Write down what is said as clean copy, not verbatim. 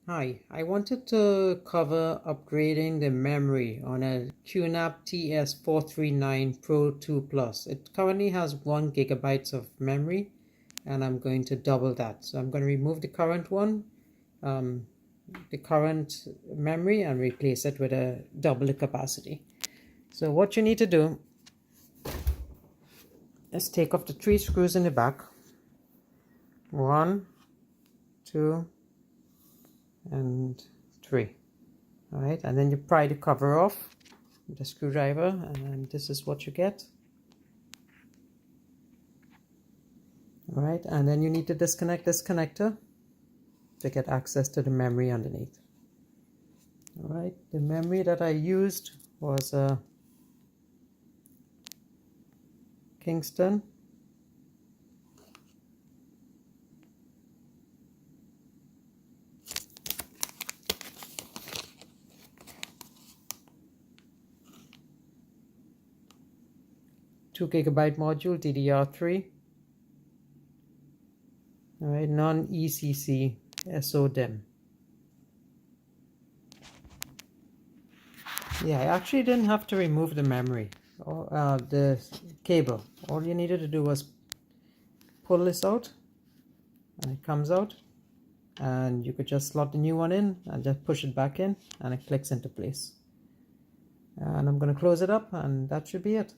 Hi, I wanted to cover upgrading the memory on a QNAP TS-439 Pro II Plus. It currently has 1 GB of memory and I'm going to double that. So I'm going to remove the current one, the current memory, and replace it with a double the capacity. So what you need to do is take off the 3 screws in the back. 1, 2, and 3. All right, and then you pry the cover off with a screwdriver, and this is what you get. All right, and then you need to disconnect this connector to get access to the memory underneath. All right, the memory that I used was a Kingston (2 GB) module DDR3. All right, non-ECC SODIMM. Yeah, I actually didn't have to remove the memory or the cable. All you needed to do was pull this out, and it comes out, and you could just slot the new one in and just push it back in, and it clicks into place. And I'm going to close it up, and that should be it.